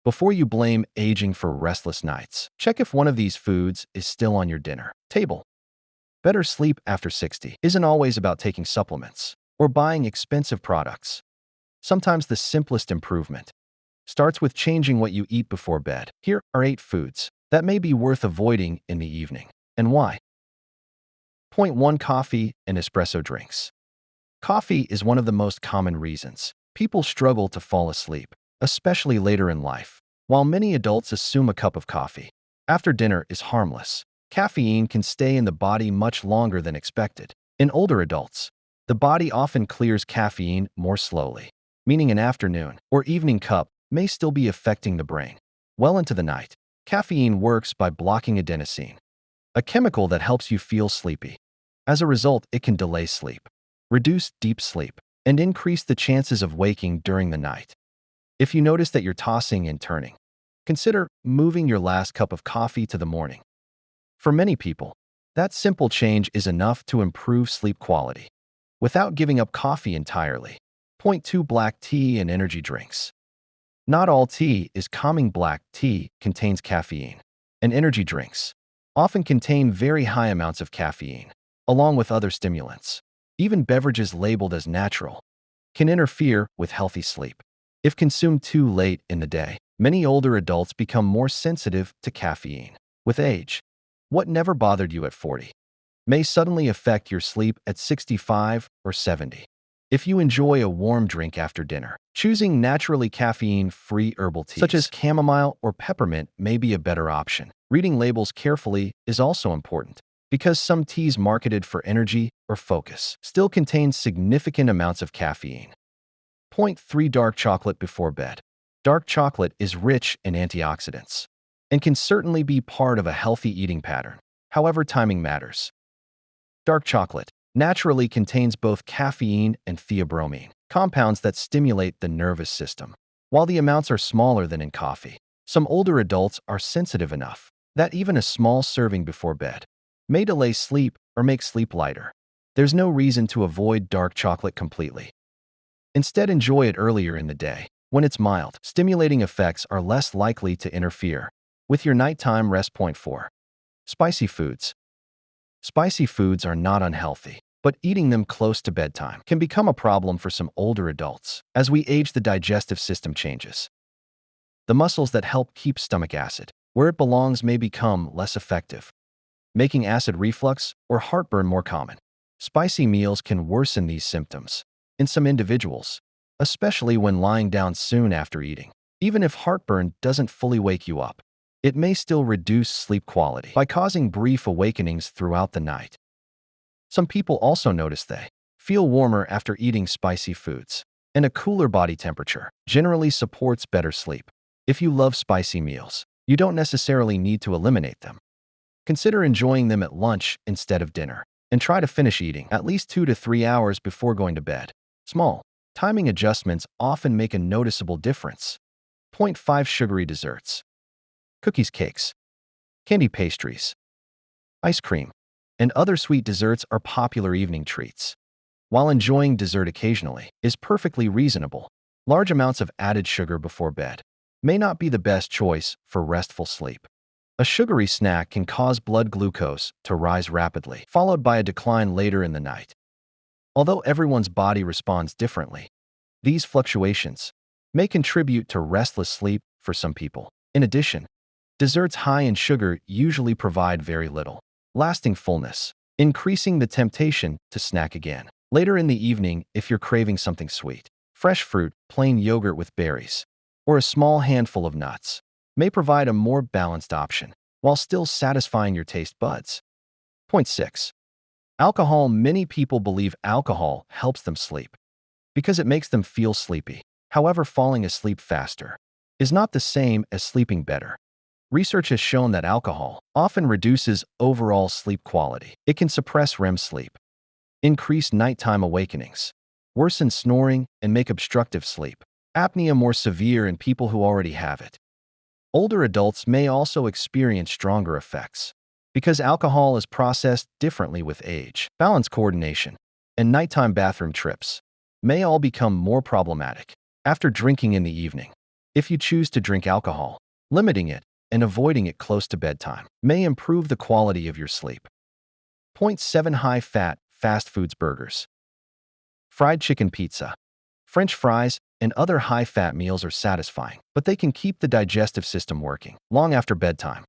Before you blame aging for restless nights, check if one of these foods is still on your dinner table. Better sleep after 60 isn't always about taking supplements or buying expensive products. Sometimes the simplest improvement starts with changing what you eat before bed. Here are 8 foods that may be worth avoiding in the evening, and why. Point 1. Coffee and espresso drinks. Coffee is one of the most common reasons people struggle to fall asleep, especially later in life. While many adults assume a cup of coffee after dinner is harmless, caffeine can stay in the body much longer than expected. In older adults, the body often clears caffeine more slowly, meaning an afternoon or evening cup may still be affecting the brain. Well into the night, caffeine works by blocking adenosine, a chemical that helps you feel sleepy. As a result, it can delay sleep, reduce deep sleep, and increase the chances of waking during the night. If you notice that you're tossing and turning, consider moving your last cup of coffee to the morning. For many people, that simple change is enough to improve sleep quality without giving up coffee entirely. Point 2. Black tea and energy drinks. Not all tea is calming. Black tea contains caffeine, and energy drinks often contain very high amounts of caffeine, along with other stimulants. Even beverages labeled as natural can interfere with healthy sleep. If consumed too late in the day, many older adults become more sensitive to caffeine. With age, what never bothered you at 40 may suddenly affect your sleep at 65 or 70. If you enjoy a warm drink after dinner, choosing naturally caffeine-free herbal teas such as chamomile or peppermint may be a better option. Reading labels carefully is also important, because some teas marketed for energy or focus still contain significant amounts of caffeine. Point 3. Dark chocolate before bed. Dark chocolate is rich in antioxidants and can certainly be part of a healthy eating pattern. However, timing matters. Dark chocolate naturally contains both caffeine and theobromine, compounds that stimulate the nervous system. While the amounts are smaller than in coffee, some older adults are sensitive enough that even a small serving before bed may delay sleep or make sleep lighter. There's no reason to avoid dark chocolate completely. Instead, enjoy it earlier in the day, when its mild, stimulating effects are less likely to interfere with your nighttime rest. Point 4. Spicy foods. Spicy foods are not unhealthy, but eating them close to bedtime can become a problem for some older adults. As we age, the digestive system changes. The muscles that help keep stomach acid where it belongs may become less effective, making acid reflux or heartburn more common. Spicy meals can worsen these symptoms in some individuals, especially when lying down soon after eating. Even if heartburn doesn't fully wake you up, it may still reduce sleep quality by causing brief awakenings throughout the night. Some people also notice they feel warmer after eating spicy foods, and a cooler body temperature generally supports better sleep. If you love spicy meals, you don't necessarily need to eliminate them. Consider enjoying them at lunch instead of dinner, and try to finish eating at least 2 to 3 hours before going to bed. Small timing adjustments often make a noticeable difference. Point 5. Sugary desserts. Cookies, cakes, candy, pastries, ice cream, and other sweet desserts are popular evening treats. While enjoying dessert occasionally is perfectly reasonable, large amounts of added sugar before bed may not be the best choice for restful sleep. A sugary snack can cause blood glucose to rise rapidly, followed by a decline later in the night. Although everyone's body responds differently, these fluctuations may contribute to restless sleep for some people. In addition, desserts high in sugar usually provide very little lasting fullness, increasing the temptation to snack again later in the evening if you're craving something sweet. Fresh fruit, plain yogurt with berries, or a small handful of nuts may provide a more balanced option while still satisfying your taste buds. Point 6. Alcohol. Many people believe alcohol helps them sleep because it makes them feel sleepy. However, falling asleep faster is not the same as sleeping better. Research has shown that alcohol often reduces overall sleep quality. It can suppress REM sleep, increase nighttime awakenings, worsen snoring, and make obstructive sleep apnea more severe in people who already have it. Older adults may also experience stronger effects because alcohol is processed differently with age. Balance, coordination, and nighttime bathroom trips may all become more problematic after drinking in the evening. If you choose to drink alcohol, limiting it and avoiding it close to bedtime may improve the quality of your sleep. Point 7. High-fat fast foods burgers. Fried chicken pizza, French fries, and other high-fat meals are satisfying, but they can keep the digestive system working long after bedtime.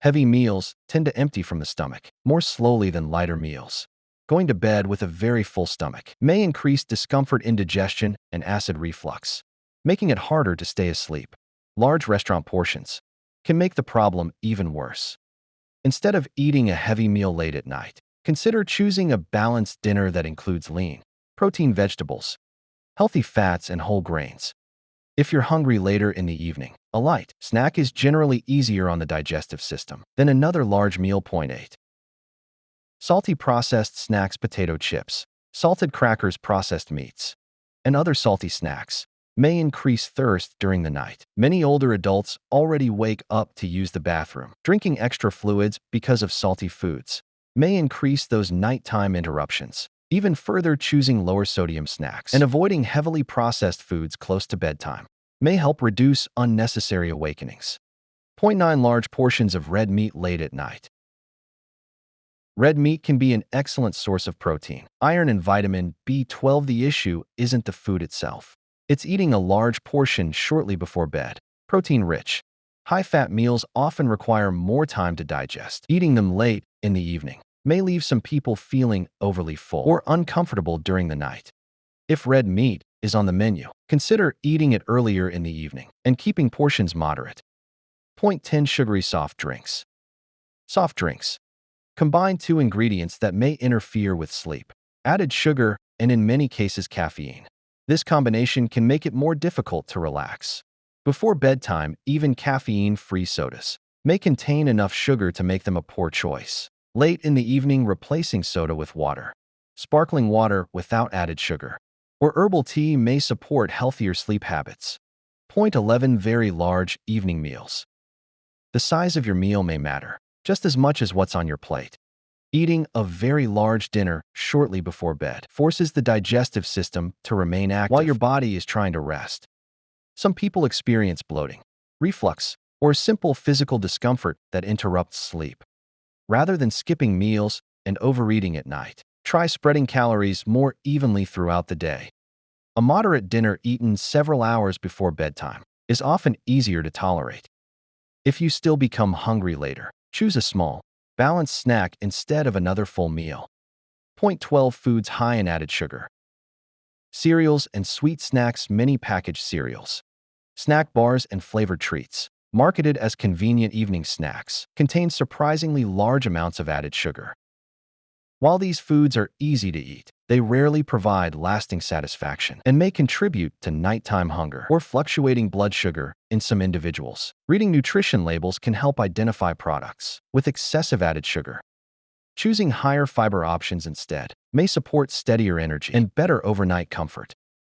Heavy meals tend to empty from the stomach more slowly than lighter meals. Going to bed with a very full stomach may increase discomfort, indigestion, and acid reflux, making it harder to stay asleep. Large restaurant portions can make the problem even worse. Instead of eating a heavy meal late at night, consider choosing a balanced dinner that includes lean, protein vegetables, healthy fats, and whole grains. If you're hungry later in the evening, a light snack is generally easier on the digestive system than another large meal. Point 8. Salty processed snacks. Potato chips, salted crackers, processed meats, and other salty snacks may increase thirst during the night. Many older adults already wake up to use the bathroom. Drinking extra fluids because of salty foods may increase those nighttime interruptions. Even further, choosing lower sodium snacks and avoiding heavily processed foods close to bedtime may help reduce unnecessary awakenings. Point 9. Large portions of red meat late at night. Red meat can be an excellent source of protein, iron, and vitamin B12. The issue isn't the food itself. It's eating a large portion shortly before bed. Protein-rich, high-fat meals often require more time to digest. Eating them late in the evening may leave some people feeling overly full or uncomfortable during the night. If red meat is on the menu, consider eating it earlier in the evening and keeping portions moderate. Point 10. Sugary soft drinks. Soft drinks combine two ingredients that may interfere with sleep: added sugar and, in many cases, caffeine. This combination can make it more difficult to relax. Before bedtime, even caffeine-free sodas may contain enough sugar to make them a poor choice. Late in the evening, replacing soda with water, sparkling water without added sugar, or herbal tea may support healthier sleep habits. Point 11. Very large evening meals. The size of your meal may matter just as much as what's on your plate. Eating a very large dinner shortly before bed forces the digestive system to remain active while your body is trying to rest. Some people experience bloating, reflux, or simple physical discomfort that interrupts sleep. Rather than skipping meals and overeating at night, try spreading calories more evenly throughout the day. A moderate dinner eaten several hours before bedtime is often easier to tolerate. If you still become hungry later, choose a small, balanced snack instead of another full meal. Point 12. Foods high in added sugar. Cereals and sweet snacks. Many packaged cereals, snack bars, and flavored treats, marketed as convenient evening snacks, contain surprisingly large amounts of added sugar. While these foods are easy to eat, they rarely provide lasting satisfaction and may contribute to nighttime hunger or fluctuating blood sugar in some individuals. Reading nutrition labels can help identify products with excessive added sugar. Choosing higher fiber options instead may support steadier energy and better overnight comfort.